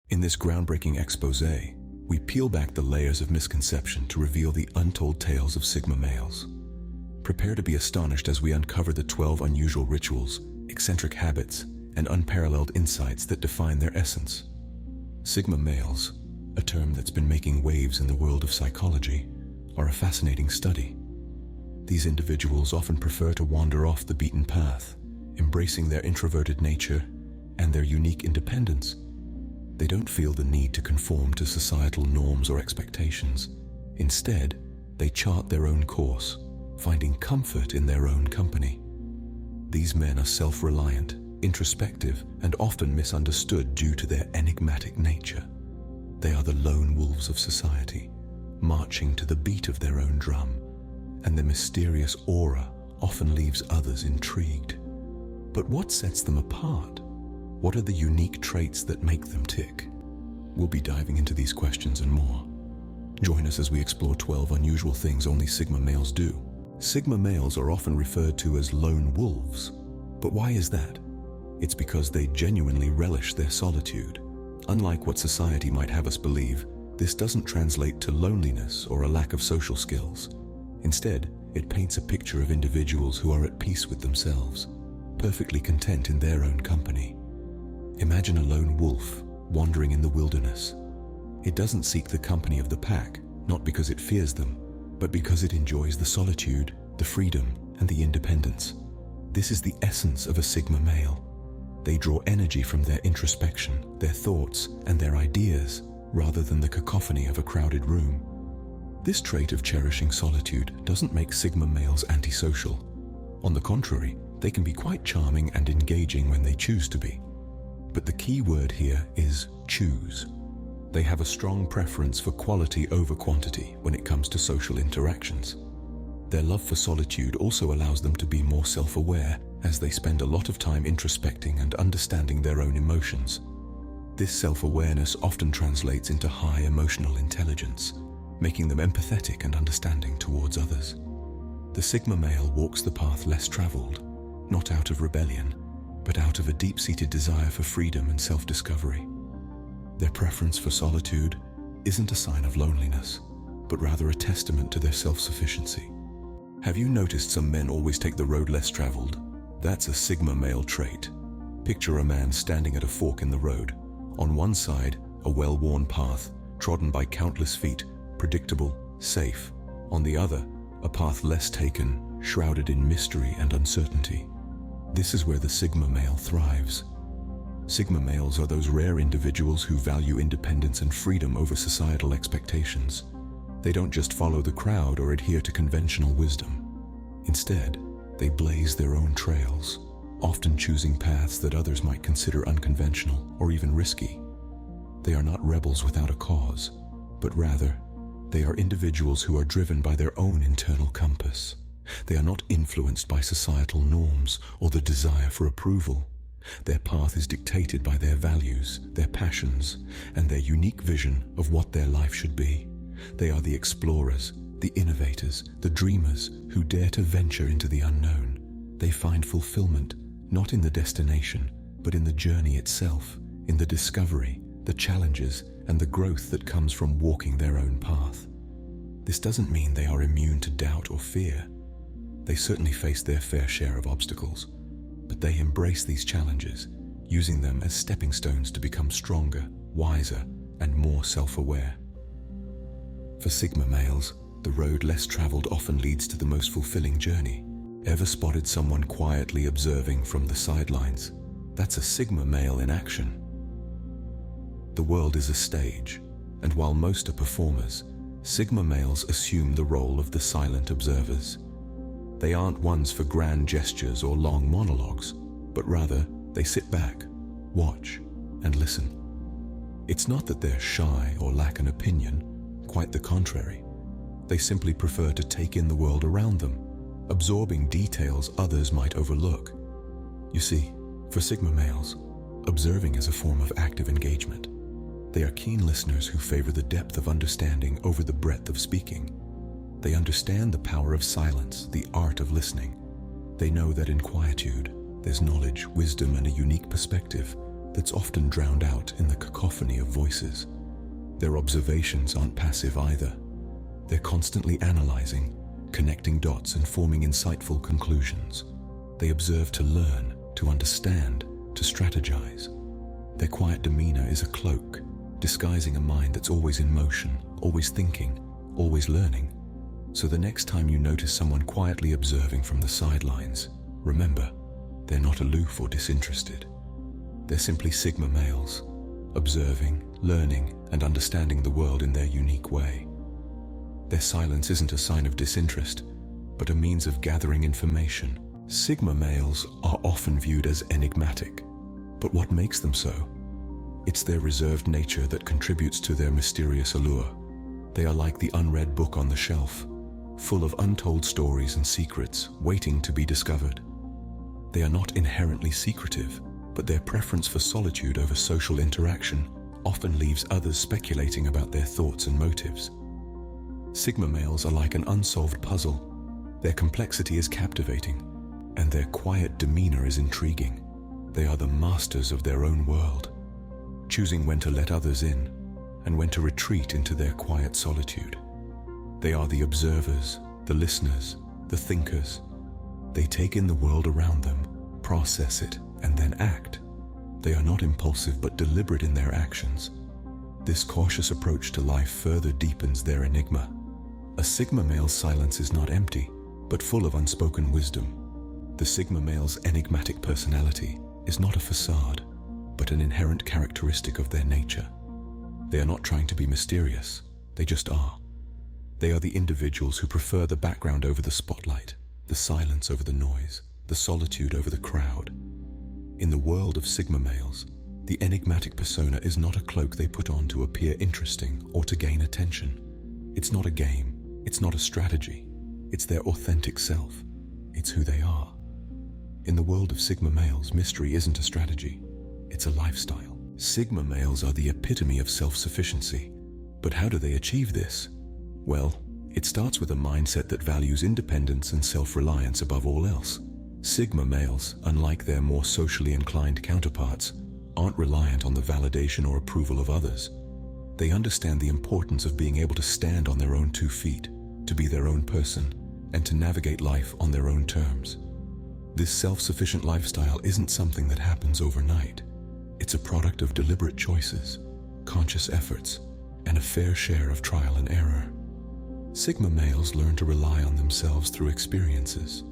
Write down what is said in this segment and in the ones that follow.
In this groundbreaking exposé, we peel back the layers of misconception to reveal the untold tales of Sigma males. Prepare to be astonished as we uncover the 12 unusual rituals, eccentric habits, and unparalleled insights that define their essence. Sigma males, a term that's been making waves in the world of psychology, are a fascinating study. These individuals often prefer to wander off the beaten path, embracing their introverted nature and their unique independence. They don't feel the need to conform to societal norms or expectations. Instead, they chart their own course, finding comfort in their own company. These men are self-reliant, introspective, and often misunderstood due to their enigmatic nature. They are the lone wolves of society, marching to the beat of their own drum, and their mysterious aura often leaves others intrigued. But what sets them apart? What are the unique traits that make them tick? We'll be diving into these questions and more. Join us as we explore 12 unusual things only Sigma males do. Sigma males are often referred to as lone wolves. But why is that? It's because they genuinely relish their solitude. Unlike what society might have us believe, this doesn't translate to loneliness or a lack of social skills. Instead, it paints a picture of individuals who are at peace with themselves, perfectly content in their own company. Imagine a lone wolf wandering in the wilderness. It doesn't seek the company of the pack, not because it fears them, but because it enjoys the solitude, the freedom, and the independence. This is the essence of a Sigma male. They draw energy from their introspection, their thoughts, and their ideas, rather than the cacophony of a crowded room. This trait of cherishing solitude doesn't make Sigma males antisocial. On the contrary, they can be quite charming and engaging when they choose to be. But the key word here is choose. They have a strong preference for quality over quantity when it comes to social interactions. Their love for solitude also allows them to be more self-aware, as they spend a lot of time introspecting and understanding their own emotions. This self-awareness often translates into high emotional intelligence, making them empathetic and understanding towards others. The Sigma male walks the path less traveled, not out of rebellion, but out of a deep-seated desire for freedom and self-discovery. Their preference for solitude isn't a sign of loneliness, but rather a testament to their self-sufficiency. Have you noticed some men always take the road less traveled? That's a Sigma male trait. Picture a man standing at a fork in the road. On one side, a well-worn path, trodden by countless feet, predictable, safe. On the other, a path less taken, shrouded in mystery and uncertainty. This is where the Sigma male thrives. Sigma males are those rare individuals who value independence and freedom over societal expectations. They don't just follow the crowd or adhere to conventional wisdom. Instead, they blaze their own trails, often choosing paths that others might consider unconventional or even risky. They are not rebels without a cause, but rather, they are individuals who are driven by their own internal compass. They are not influenced by societal norms or the desire for approval. Their path is dictated by their values, their passions, and their unique vision of what their life should be. They are the explorers, the innovators, the dreamers who dare to venture into the unknown. They find fulfillment not in the destination, but in the journey itself, in the discovery, the challenges, and the growth that comes from walking their own path. This doesn't mean they are immune to doubt or fear. They certainly face their fair share of obstacles, but they embrace these challenges, using them as stepping stones to become stronger, wiser, and more self-aware. For Sigma males, the road less traveled often leads to the most fulfilling journey. Ever spotted someone quietly observing from the sidelines? That's a Sigma male in action. The world is a stage, and while most are performers, Sigma males assume the role of the silent observers. They aren't ones for grand gestures or long monologues, but rather they sit back, watch, and listen. It's not that they're shy or lack an opinion, quite the contrary. They simply prefer to take in the world around them, absorbing details others might overlook. You see, for Sigma males, observing is a form of active engagement. They are keen listeners who favor the depth of understanding over the breadth of speaking. They understand the power of silence, the art of listening. They know that in quietude, there's knowledge, wisdom, and a unique perspective that's often drowned out in the cacophony of voices. Their observations aren't passive either. They're constantly analyzing, connecting dots and forming insightful conclusions. They observe to learn, to understand, to strategize. Their quiet demeanor is a cloak, disguising a mind that's always in motion, always thinking, always learning. So the next time you notice someone quietly observing from the sidelines, remember, they're not aloof or disinterested. They're simply Sigma males, observing, learning, and understanding the world in their unique way. Their silence isn't a sign of disinterest, but a means of gathering information. Sigma males are often viewed as enigmatic, but what makes them so? It's their reserved nature that contributes to their mysterious allure. They are like the unread book on the shelf, full of untold stories and secrets waiting to be discovered. They are not inherently secretive, but their preference for solitude over social interaction often leaves others speculating about their thoughts and motives. Sigma males are like an unsolved puzzle. Their complexity is captivating, and their quiet demeanor is intriguing. They are the masters of their own world, choosing when to let others in and when to retreat into their quiet solitude. They are the observers, the listeners, the thinkers. They take in the world around them, process it, and then act. They are not impulsive but deliberate in their actions. This cautious approach to life further deepens their enigma. A Sigma male's silence is not empty, but full of unspoken wisdom. The Sigma male's enigmatic personality is not a facade, but an inherent characteristic of their nature. They are not trying to be mysterious, they just are. They are the individuals who prefer the background over the spotlight, the silence over the noise, the solitude over the crowd. In the world of Sigma males, the enigmatic persona is not a cloak they put on to appear interesting or to gain attention. It's not a game, it's not a strategy, it's their authentic self. It's who they are. In the world of Sigma males, mystery isn't a strategy, it's a lifestyle. Sigma males are the epitome of self-sufficiency. But how do they achieve this? Well, it starts with a mindset that values independence and self-reliance above all else. Sigma males, unlike their more socially inclined counterparts, aren't reliant on the validation or approval of others. They understand the importance of being able to stand on their own 2 feet, to be their own person, and to navigate life on their own terms. This self-sufficient lifestyle isn't something that happens overnight. It's a product of deliberate choices, conscious efforts, and a fair share of trial and error. Sigma males learn to rely on themselves through experiences,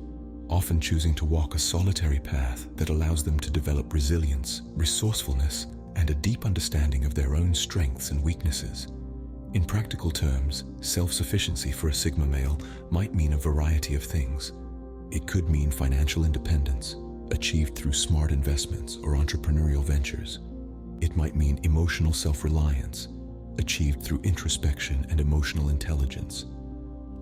often choosing to walk a solitary path that allows them to develop resilience, resourcefulness, and a deep understanding of their own strengths and weaknesses. In practical terms, self-sufficiency for a Sigma male might mean a variety of things. It could mean financial independence, achieved through smart investments or entrepreneurial ventures. It might mean emotional self-reliance, achieved through introspection and emotional intelligence.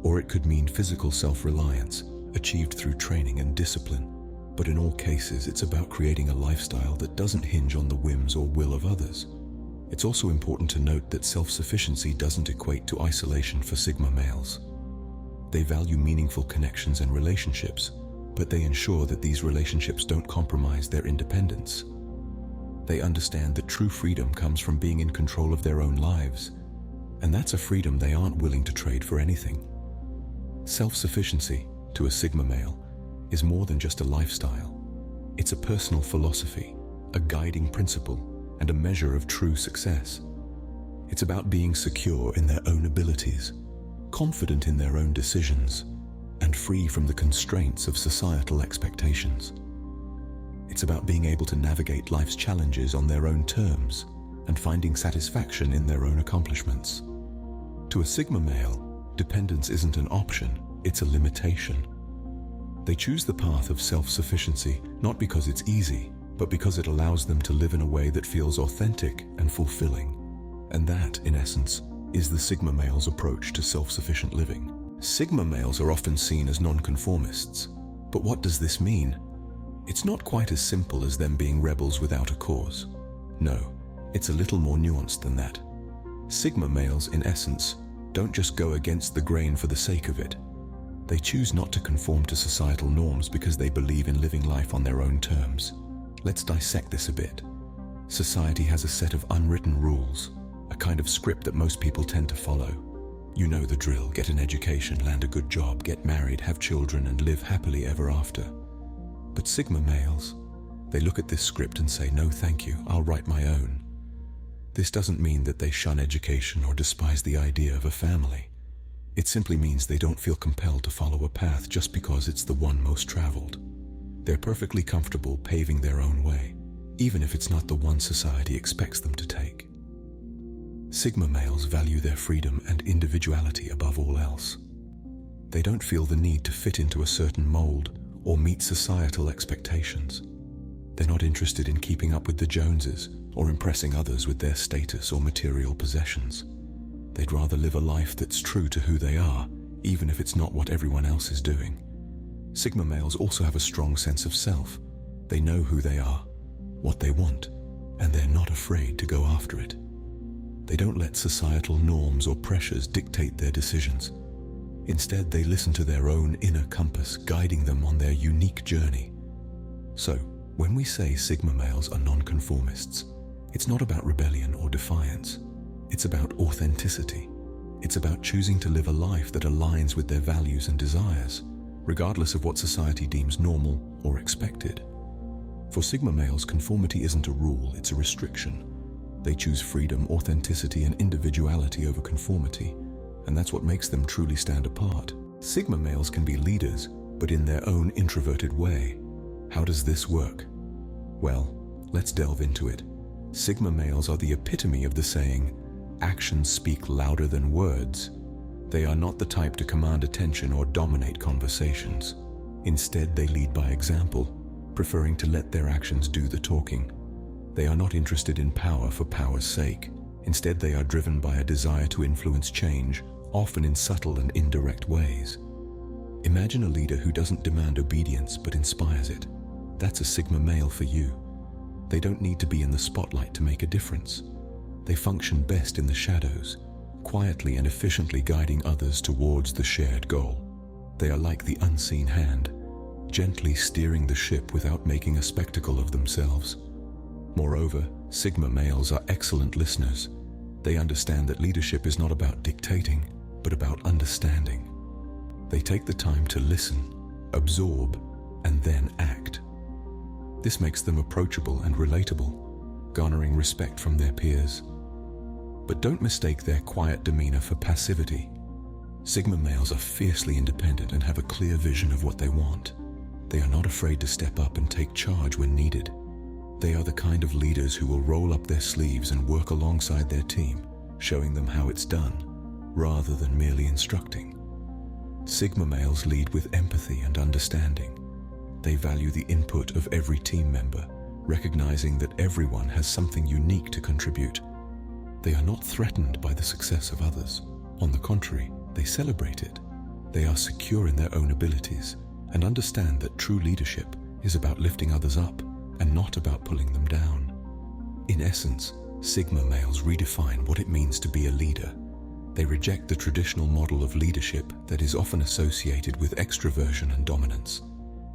Or it could mean physical self-reliance, achieved through training and discipline. But in all cases, it's about creating a lifestyle that doesn't hinge on the whims or will of others. It's also important to note that self-sufficiency doesn't equate to isolation for Sigma males. They value meaningful connections and relationships, but they ensure that these relationships don't compromise their independence. They understand that true freedom comes from being in control of their own lives, and that's a freedom they aren't willing to trade for anything. Self-sufficiency, to a Sigma male, is more than just a lifestyle. It's a personal philosophy, a guiding principle, and a measure of true success. It's about being secure in their own abilities, confident in their own decisions, and free from the constraints of societal expectations. It's about being able to navigate life's challenges on their own terms and finding satisfaction in their own accomplishments. To a Sigma male, dependence isn't an option, it's a limitation. They choose the path of self-sufficiency not because it's easy, but because it allows them to live in a way that feels authentic and fulfilling. And that, in essence, is the Sigma male's approach to self-sufficient living. Sigma males are often seen as non-conformists. But what does this mean? It's not quite as simple as them being rebels without a cause. No, it's a little more nuanced than that. Sigma males, in essence, don't just go against the grain for the sake of it. They choose not to conform to societal norms because they believe in living life on their own terms. Let's dissect this a bit. Society has a set of unwritten rules, a kind of script that most people tend to follow. You know the drill: get an education, land a good job, get married, have children, and live happily ever after. But Sigma males, they look at this script and say, no thank you, I'll write my own. This doesn't mean that they shun education or despise the idea of a family. It simply means they don't feel compelled to follow a path just because it's the one most traveled. They're perfectly comfortable paving their own way, even if it's not the one society expects them to take. Sigma males value their freedom and individuality above all else. They don't feel the need to fit into a certain mold or meet societal expectations. They're not interested in keeping up with the Joneses or impressing others with their status or material possessions. They'd rather live a life that's true to who they are, even if it's not what everyone else is doing. Sigma males also have a strong sense of self. They know who they are, what they want, and they're not afraid to go after it. They don't let societal norms or pressures dictate their decisions. Instead, they listen to their own inner compass, guiding them on their unique journey. So, when we say Sigma males are non-conformists, it's not about rebellion or defiance. It's about authenticity. It's about choosing to live a life that aligns with their values and desires, regardless of what society deems normal or expected. For Sigma males, conformity isn't a rule, it's a restriction. They choose freedom, authenticity, and individuality over conformity, and that's what makes them truly stand apart. Sigma males can be leaders, but in their own introverted way. How does this work? Well, let's delve into it. Sigma males are the epitome of the saying, actions speak louder than words. They are not the type to command attention or dominate conversations. Instead, they lead by example, preferring to let their actions do the talking. They are not interested in power for power's sake. Instead, they are driven by a desire to influence change, often in subtle and indirect ways. Imagine a leader who doesn't demand obedience but inspires it. That's a Sigma male for you. They don't need to be in the spotlight to make a difference. They function best in the shadows, quietly and efficiently guiding others towards the shared goal. They are like the unseen hand, gently steering the ship without making a spectacle of themselves. Moreover, Sigma males are excellent listeners. They understand that leadership is not about dictating, but about understanding. They take the time to listen, absorb, and then act. This makes them approachable and relatable, garnering respect from their peers. But don't mistake their quiet demeanor for passivity. Sigma males are fiercely independent and have a clear vision of what they want. They are not afraid to step up and take charge when needed. They are the kind of leaders who will roll up their sleeves and work alongside their team, showing them how it's done, rather than merely instructing. Sigma males lead with empathy and understanding. They value the input of every team member, recognizing that everyone has something unique to contribute. They are not threatened by the success of others. On the contrary, they celebrate it. They are secure in their own abilities and understand that true leadership is about lifting others up and not about pulling them down. In essence, Sigma males redefine what it means to be a leader. They reject the traditional model of leadership that is often associated with extroversion and dominance.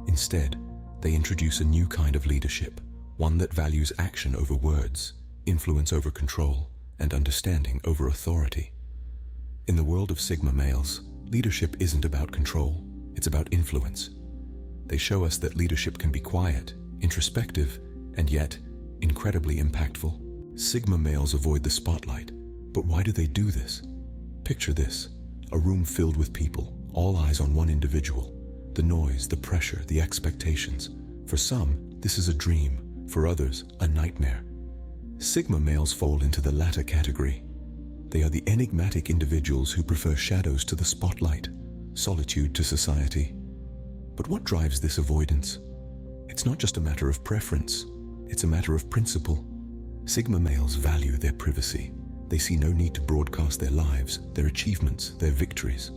Instead, they introduce a new kind of leadership, one that values action over words, influence over control, and understanding over authority. In the world of Sigma males, leadership isn't about control, it's about influence. They show us that leadership can be quiet, introspective, and yet incredibly impactful. Sigma males avoid the spotlight, but why do they do this? Picture this: a room filled with people, all eyes on one individual. The noise, the pressure, the expectations. For some, this is a dream. For others, a nightmare. Sigma males fall into the latter category. They are the enigmatic individuals who prefer shadows to the spotlight, solitude to society. But what drives this avoidance? It's not just a matter of preference, it's a matter of principle. Sigma males value their privacy. They see no need to broadcast their lives, their achievements, their victories.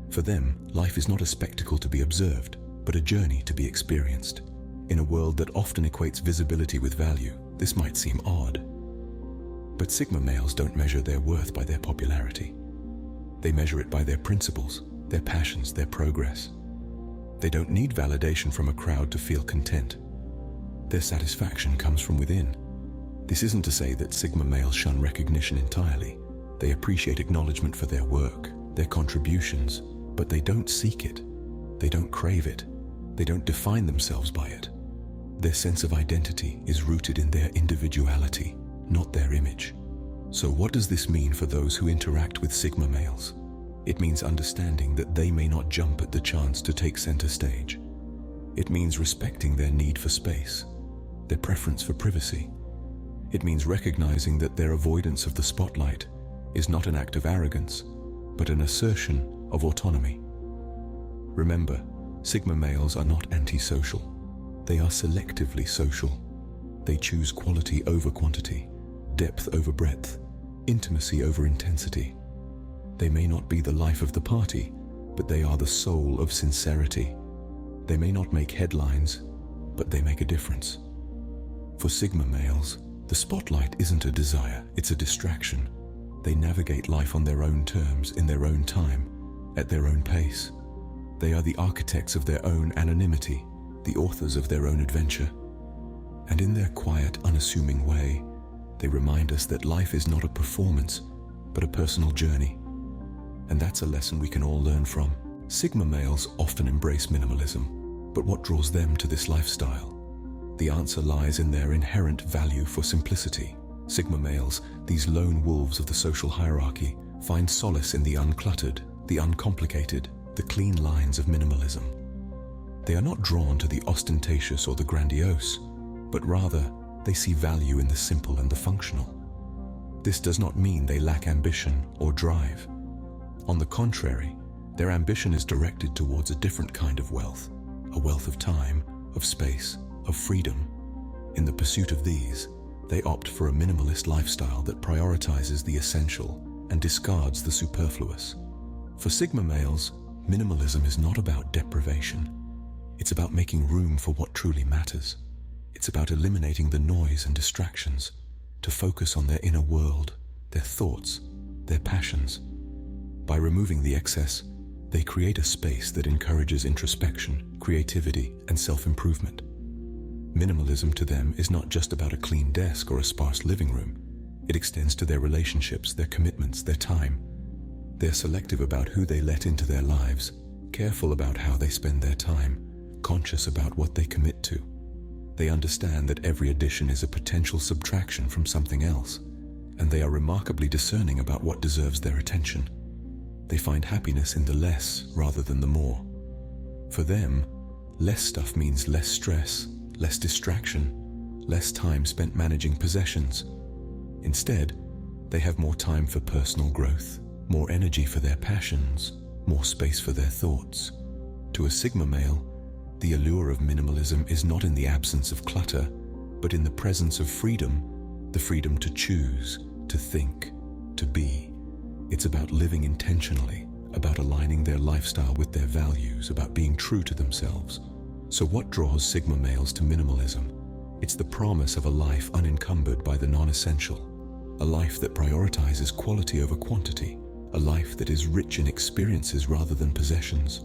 For them, life is not a spectacle to be observed, but a journey to be experienced. In a world that often equates visibility with value, this might seem odd. But Sigma males don't measure their worth by their popularity. They measure it by their principles, their passions, their progress. They don't need validation from a crowd to feel content. Their satisfaction comes from within. This isn't to say that Sigma males shun recognition entirely. They appreciate acknowledgement for their work, their contributions, but they don't seek it. They don't crave it. They don't define themselves by it. Their sense of identity is rooted in their individuality, not their image. So what does this mean for those who interact with Sigma males? It means understanding that they may not jump at the chance to take center stage. It means respecting their need for space, their preference for privacy. It means recognizing that their avoidance of the spotlight is not an act of arrogance, but an assertion of autonomy. Remember, Sigma males are not antisocial. They are selectively social. They choose quality over quantity, depth over breadth, intimacy over intensity. They may not be the life of the party, but they are the soul of sincerity. They may not make headlines, but they make a difference. For Sigma males, the spotlight isn't a desire, it's a distraction. They navigate life on their own terms, in their own time, at their own pace. They are the architects of their own anonymity, the authors of their own adventure. And in their quiet, unassuming way, they remind us that life is not a performance, but a personal journey. And that's a lesson we can all learn from. Sigma males often embrace minimalism, but what draws them to this lifestyle? The answer lies in their inherent value for simplicity. Sigma males, these lone wolves of the social hierarchy, find solace in the uncluttered, the uncomplicated, the clean lines of minimalism. They are not drawn to the ostentatious or the grandiose, but rather they see value in the simple and the functional. This does not mean they lack ambition or drive. On the contrary, their ambition is directed towards a different kind of wealth, a wealth of time, of space, of freedom. In the pursuit of these, they opt for a minimalist lifestyle that prioritizes the essential and discards the superfluous. For Sigma males, minimalism is not about deprivation. It's about making room for what truly matters. It's about eliminating the noise and distractions to focus on their inner world, their thoughts, their passions. By removing the excess, they create a space that encourages introspection, creativity, and self-improvement. Minimalism to them is not just about a clean desk or a sparse living room. It extends to their relationships, their commitments, their time. They're selective about who they let into their lives, careful about how they spend their time, conscious about what they commit to. They understand that every addition is a potential subtraction from something else, and they are remarkably discerning about what deserves their attention. They find happiness in the less rather than the more. For them, less stuff means less stress, less distraction, less time spent managing possessions. Instead, they have more time for personal growth, more energy for their passions, more space for their thoughts. To a Sigma male, the allure of minimalism is not in the absence of clutter, but in the presence of freedom, the freedom to choose, to think, to be. It's about living intentionally, about aligning their lifestyle with their values, about being true to themselves. So what draws Sigma males to minimalism? It's the promise of a life unencumbered by the non-essential, a life that prioritizes quality over quantity, a life that is rich in experiences rather than possessions.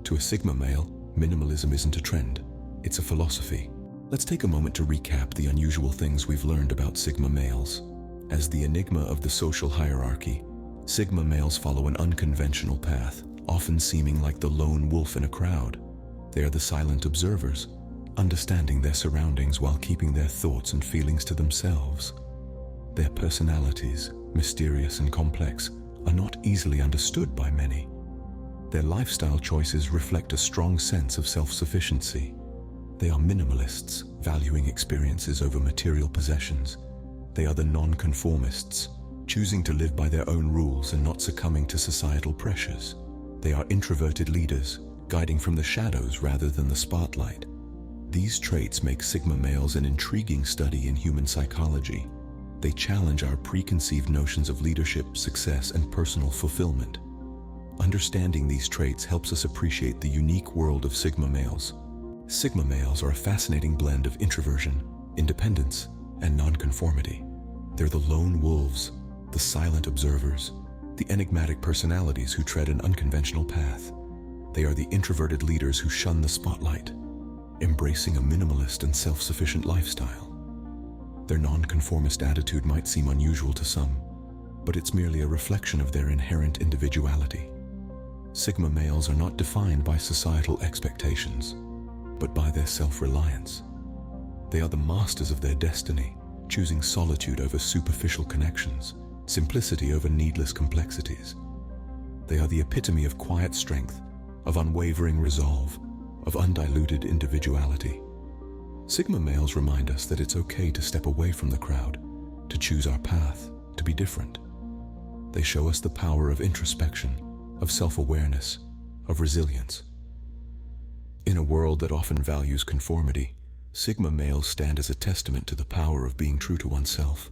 To a Sigma male, minimalism isn't a trend, it's a philosophy. Let's take a moment to recap the unusual things we've learned about Sigma males. As the enigma of the social hierarchy, Sigma males follow an unconventional path, often seeming like the lone wolf in a crowd. They are the silent observers, understanding their surroundings while keeping their thoughts and feelings to themselves. Their personalities, mysterious and complex, are not easily understood by many. Their lifestyle choices reflect a strong sense of self-sufficiency. They are minimalists, valuing experiences over material possessions. They are the non-conformists, choosing to live by their own rules and not succumbing to societal pressures. They are introverted leaders, guiding from the shadows rather than the spotlight. These traits make Sigma males an intriguing study in human psychology. They challenge our preconceived notions of leadership, success, and personal fulfillment. Understanding these traits helps us appreciate the unique world of Sigma males. Sigma males are a fascinating blend of introversion, independence, and nonconformity. They're the lone wolves, the silent observers, the enigmatic personalities who tread an unconventional path. They are the introverted leaders who shun the spotlight, embracing a minimalist and self-sufficient lifestyle. Their non-conformist attitude might seem unusual to some, but it's merely a reflection of their inherent individuality. Sigma males are not defined by societal expectations, but by their self-reliance. They are the masters of their destiny, choosing solitude over superficial connections, simplicity over needless complexities. They are the epitome of quiet strength, of unwavering resolve, of undiluted individuality. Sigma males remind us that it's okay to step away from the crowd, to choose our path, to be different. They show us the power of introspection, of self-awareness, of resilience. In a world that often values conformity, Sigma males stand as a testament to the power of being true to oneself.